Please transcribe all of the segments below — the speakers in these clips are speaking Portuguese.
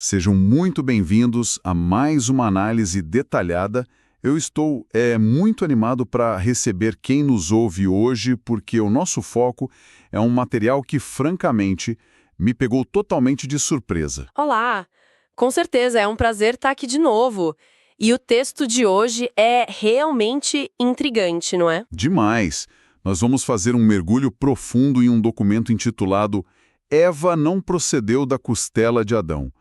Sejam muito bem-vindos a mais uma análise detalhada. Eu estou muito animado para receber quem nos ouve hoje, porque o nosso foco é um material que, francamente, me pegou totalmente de surpresa. Olá! Com certeza, é um prazer estar aqui de novo. E o texto de hoje é realmente intrigante, não é? Demais! Nós vamos fazer um mergulho profundo em um documento intitulado Eva não procedeu da costela de Adão.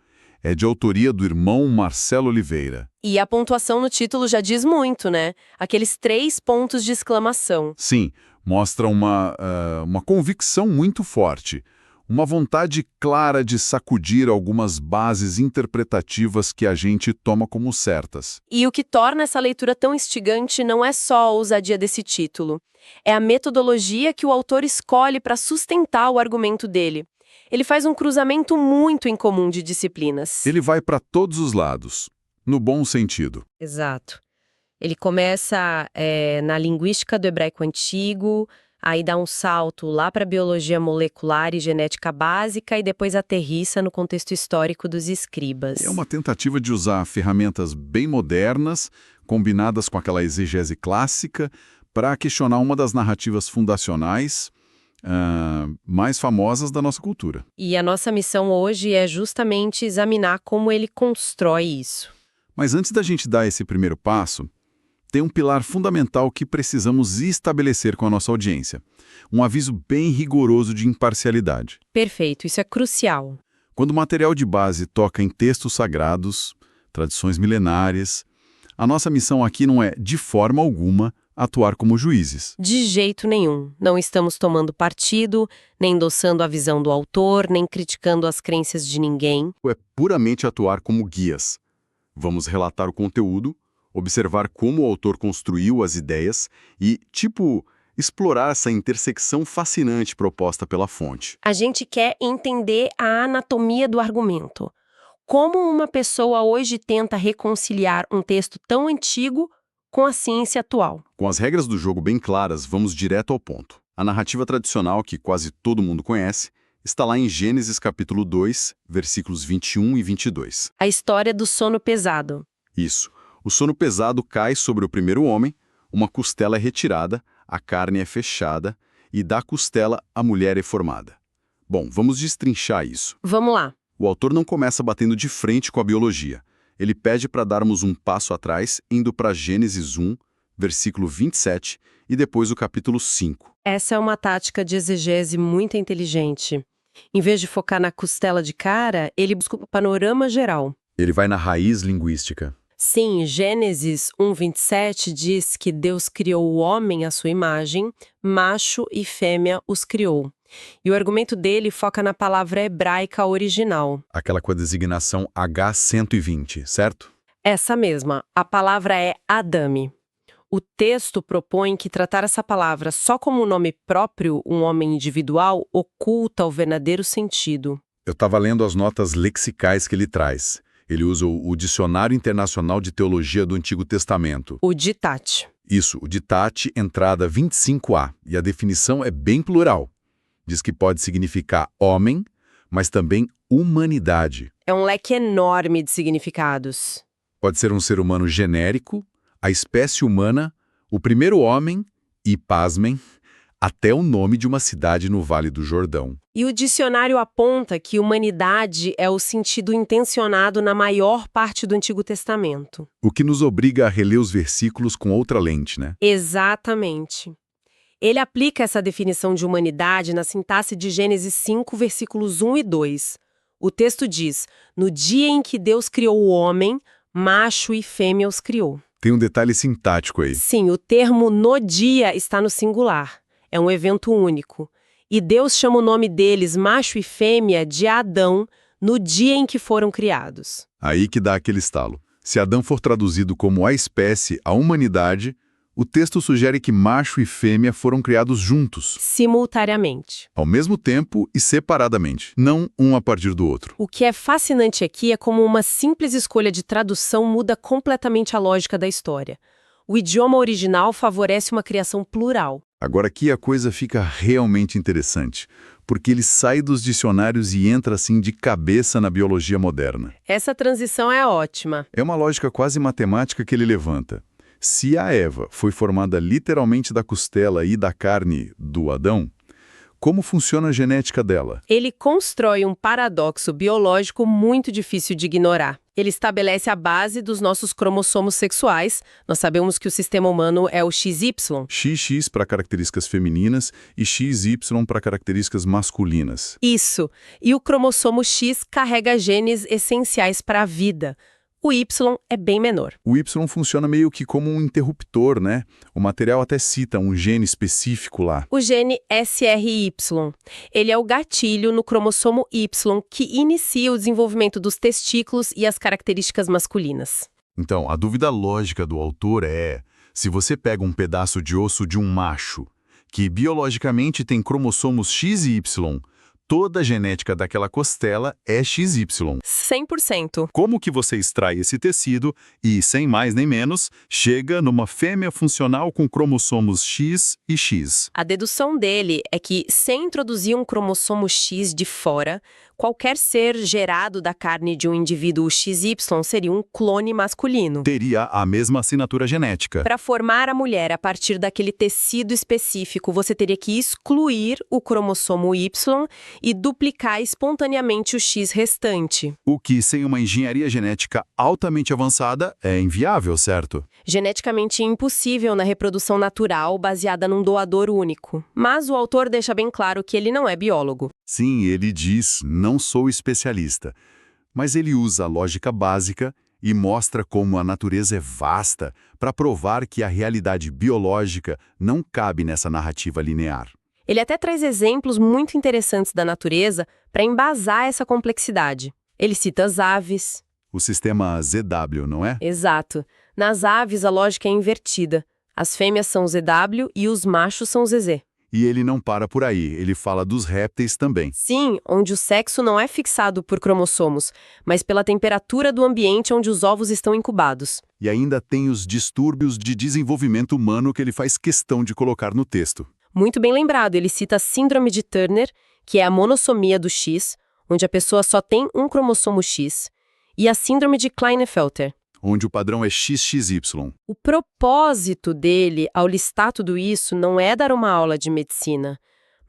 É de autoria do irmão Marcelo Oliveira. E a pontuação no título já diz muito, né? Aqueles 3 pontos de exclamação. Sim, mostra uma convicção muito forte, uma vontade clara de sacudir algumas bases interpretativas que a gente toma como certas. E o que torna essa leitura tão instigante não é só a ousadia desse título. É a metodologia que o autor escolhe para sustentar o argumento dele. Ele faz um cruzamento muito incomum de disciplinas. Ele vai para todos os lados, no bom sentido. Exato. Ele começa na linguística do hebraico antigo, aí dá um salto lá para a biologia molecular e genética básica e depois aterrissa no contexto histórico dos escribas. É uma tentativa de usar ferramentas bem modernas, combinadas com aquela exegese clássica, para questionar uma das narrativas fundacionais mais famosas da nossa cultura. E a nossa missão hoje é justamente examinar como ele constrói isso. Mas antes da gente dar esse primeiro passo, tem um pilar fundamental que precisamos estabelecer com a nossa audiência. Um aviso bem rigoroso de imparcialidade. Perfeito, isso é crucial. Quando o material de base toca em textos sagrados, tradições milenares, a nossa missão aqui não é, de forma alguma, atuar como juízes. De jeito nenhum. Não estamos tomando partido, nem endossando a visão do autor, nem criticando as crenças de ninguém. É puramente atuar como guias. Vamos relatar o conteúdo, observar como o autor construiu as ideias e, explorar essa intersecção fascinante proposta pela fonte. A gente quer entender a anatomia do argumento. Como uma pessoa hoje tenta reconciliar um texto tão antigo com a ciência atual. Com as regras do jogo bem claras, vamos direto ao ponto. A narrativa tradicional, que quase todo mundo conhece, está lá em Gênesis capítulo 2, versículos 21 e 22. A história do sono pesado. Isso. O sono pesado cai sobre o primeiro homem, uma costela é retirada, a carne é fechada, e da costela a mulher é formada. Bom, vamos destrinchar isso. Vamos lá. O autor não começa batendo de frente com a biologia. Ele pede para darmos um passo atrás, indo para Gênesis 1, versículo 27, e depois o capítulo 5. Essa é uma tática de exegese muito inteligente. Em vez de focar na costela de cara, ele busca o panorama geral. Ele vai na raiz linguística. Sim, Gênesis 1:27 diz que Deus criou o homem à sua imagem, macho e fêmea os criou. E o argumento dele foca na palavra hebraica original. Aquela com a designação H120, certo? Essa mesma. A palavra é Adame. O texto propõe que tratar essa palavra só como um nome próprio, um homem individual, oculta o verdadeiro sentido. Eu estava lendo as notas lexicais que ele traz. Ele usa o Dicionário Internacional de Teologia do Antigo Testamento. O Ditate. Isso, o Ditate, entrada 25A. E a definição é bem plural. Diz que pode significar homem, mas também humanidade. É um leque enorme de significados. Pode ser um ser humano genérico, a espécie humana, o primeiro homem e, pasmem, até o nome de uma cidade no Vale do Jordão. E o dicionário aponta que humanidade é o sentido intencionado na maior parte do Antigo Testamento. O que nos obriga a reler os versículos com outra lente, né? Exatamente. Ele aplica essa definição de humanidade na sintaxe de Gênesis 5, versículos 1 e 2. O texto diz, no dia em que Deus criou o homem, macho e fêmea os criou. Tem um detalhe sintático aí. Sim, o termo no dia está no singular. É um evento único. E Deus chama o nome deles, macho e fêmea, de Adão, no dia em que foram criados. Aí que dá aquele estalo. Se Adão for traduzido como a espécie, a humanidade, o texto sugere que macho e fêmea foram criados juntos, simultaneamente. ao mesmo tempo e separadamente, não um a partir do outro. O que é fascinante aqui é como uma simples escolha de tradução muda completamente a lógica da história. O idioma original favorece uma criação plural. Agora aqui a coisa fica realmente interessante, porque ele sai dos dicionários e entra assim de cabeça na biologia moderna. Essa transição é ótima. É uma lógica quase matemática que ele levanta. Se a Eva foi formada literalmente da costela e da carne do Adão, como funciona a genética dela? Ele constrói um paradoxo biológico muito difícil de ignorar. Ele estabelece a base dos nossos cromossomos sexuais. Nós sabemos que o sistema humano é o XY. XX para características femininas e XY para características masculinas. Isso. E o cromossomo X carrega genes essenciais para a vida. O Y é bem menor. O Y funciona meio que como um interruptor, né? O material até cita um gene específico lá. O gene SRY. Ele é o gatilho no cromossomo Y que inicia o desenvolvimento dos testículos e as características masculinas. Então, a dúvida lógica do autor é: se você pega um pedaço de osso de um macho, que biologicamente tem cromossomos X e Y, toda a genética daquela costela é XY. 100%. Como que você extrai esse tecido e, sem mais nem menos, chega numa fêmea funcional com cromossomos X e X? A dedução dele é que, sem introduzir um cromossomo X de fora, qualquer ser gerado da carne de um indivíduo XY seria um clone masculino. Teria a mesma assinatura genética. Para formar a mulher a partir daquele tecido específico, você teria que excluir o cromossomo Y e duplicar espontaneamente o X restante. O que, sem uma engenharia genética altamente avançada, é inviável, certo? Geneticamente impossível na reprodução natural baseada num doador único. Mas o autor deixa bem claro que ele não é biólogo. Sim, ele diz: não sou especialista. Mas ele usa a lógica básica e mostra como a natureza é vasta para provar que a realidade biológica não cabe nessa narrativa linear. Ele até traz exemplos muito interessantes da natureza para embasar essa complexidade. Ele cita as aves. O sistema ZW, não é? Exato. Nas aves, a lógica é invertida. As fêmeas são ZW e os machos são ZZ. E ele não para por aí, ele fala dos répteis também. Sim, onde o sexo não é fixado por cromossomos, mas pela temperatura do ambiente onde os ovos estão incubados. E ainda tem os distúrbios de desenvolvimento humano que ele faz questão de colocar no texto. Muito bem lembrado, ele cita a síndrome de Turner, que é a monossomia do X, onde a pessoa só tem um cromossomo X, e a síndrome de Klinefelter, onde o padrão é XXY. O propósito dele, ao listar tudo isso, não é dar uma aula de medicina,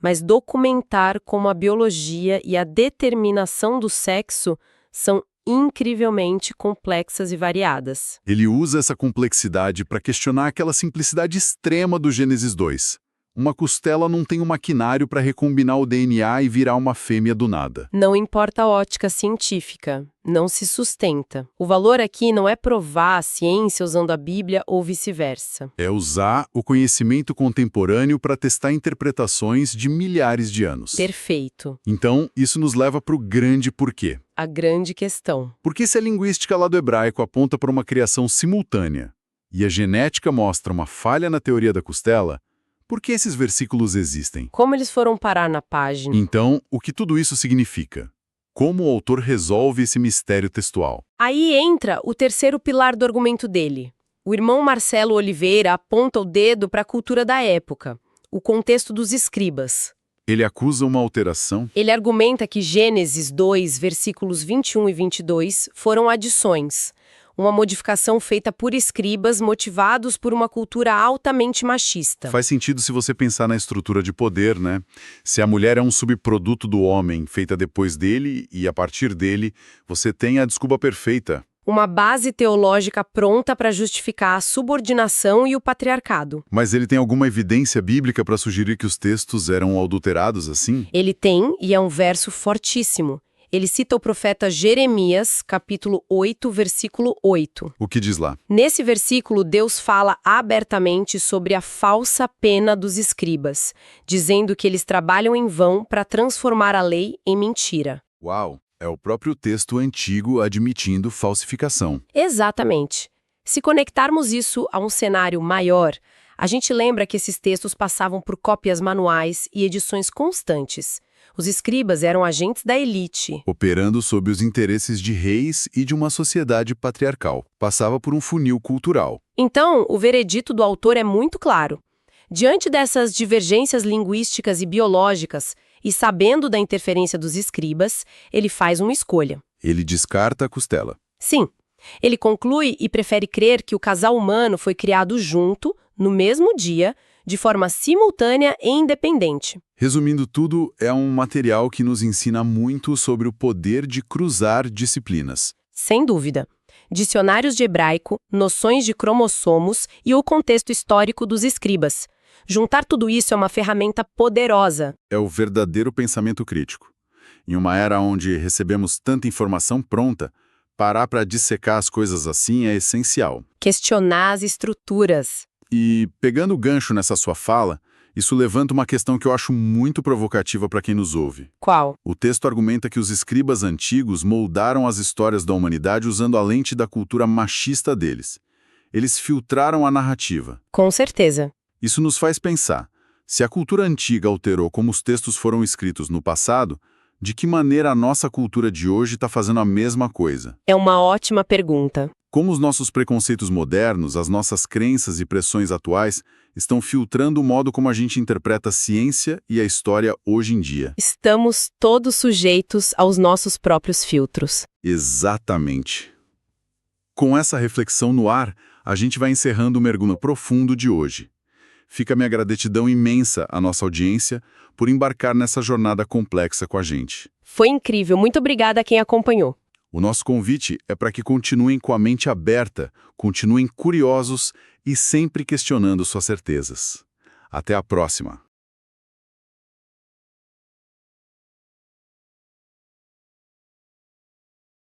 mas documentar como a biologia e a determinação do sexo são incrivelmente complexas e variadas. Ele usa essa complexidade para questionar aquela simplicidade extrema do Gênesis 2. Uma costela não tem um maquinário para recombinar o DNA e virar uma fêmea do nada. Não importa a ótica científica, não se sustenta. O valor aqui não é provar a ciência usando a Bíblia ou vice-versa. É usar o conhecimento contemporâneo para testar interpretações de milhares de anos. Perfeito. Então, isso nos leva para o grande porquê. A grande questão. Porque se a linguística lá do hebraico aponta para uma criação simultânea e a genética mostra uma falha na teoria da costela, por que esses versículos existem? Como eles foram parar na página? Então, o que tudo isso significa? Como o autor resolve esse mistério textual? Aí entra o terceiro pilar do argumento dele. O irmão Marcelo Oliveira aponta o dedo para a cultura da época, o contexto dos escribas. Ele acusa uma alteração? Ele argumenta que Gênesis 2, versículos 21 e 22 foram adições. Uma modificação feita por escribas motivados por uma cultura altamente machista. Faz sentido se você pensar na estrutura de poder, né? Se a mulher é um subproduto do homem, feita depois dele e a partir dele, você tem a desculpa perfeita. Uma base teológica pronta para justificar a subordinação e o patriarcado. Mas ele tem alguma evidência bíblica para sugerir que os textos eram adulterados assim? Ele tem, e é um verso fortíssimo. Ele cita o profeta Jeremias, capítulo 8, versículo 8. O que diz lá? Nesse versículo, Deus fala abertamente sobre a falsa pena dos escribas, dizendo que eles trabalham em vão para transformar a lei em mentira. Uau! É o próprio texto antigo admitindo falsificação. Exatamente. Se conectarmos isso a um cenário maior, a gente lembra que esses textos passavam por cópias manuais e edições constantes. Os escribas eram agentes da elite. Operando sob os interesses de reis e de uma sociedade patriarcal. Passava por um funil cultural. Então, o veredito do autor é muito claro. Diante dessas divergências linguísticas e biológicas, e sabendo da interferência dos escribas, ele faz uma escolha. Ele descarta a costela. Sim, ele conclui e prefere crer que o casal humano foi criado junto, no mesmo dia, de forma simultânea e independente. Resumindo tudo, é um material que nos ensina muito sobre o poder de cruzar disciplinas. Sem dúvida. Dicionários de hebraico, noções de cromossomos e o contexto histórico dos escribas. Juntar tudo isso é uma ferramenta poderosa. É o verdadeiro pensamento crítico. Em uma era onde recebemos tanta informação pronta, parar para dissecar as coisas assim é essencial. Questionar as estruturas. E, pegando o gancho nessa sua fala, isso levanta uma questão que eu acho muito provocativa para quem nos ouve. Qual? O texto argumenta que os escribas antigos moldaram as histórias da humanidade usando a lente da cultura machista deles. Eles filtraram a narrativa. Com certeza. Isso nos faz pensar, se a cultura antiga alterou como os textos foram escritos no passado, de que maneira a nossa cultura de hoje está fazendo a mesma coisa? É uma ótima pergunta. Como os nossos preconceitos modernos, as nossas crenças e pressões atuais estão filtrando o modo como a gente interpreta a ciência e a história hoje em dia? Estamos todos sujeitos aos nossos próprios filtros. Exatamente. Com essa reflexão no ar, a gente vai encerrando o mergulho profundo de hoje. Fica minha gratidão imensa à nossa audiência por embarcar nessa jornada complexa com a gente. Foi incrível. Muito obrigada a quem acompanhou. O nosso convite é para que continuem com a mente aberta, continuem curiosos e sempre questionando suas certezas. Até a próxima!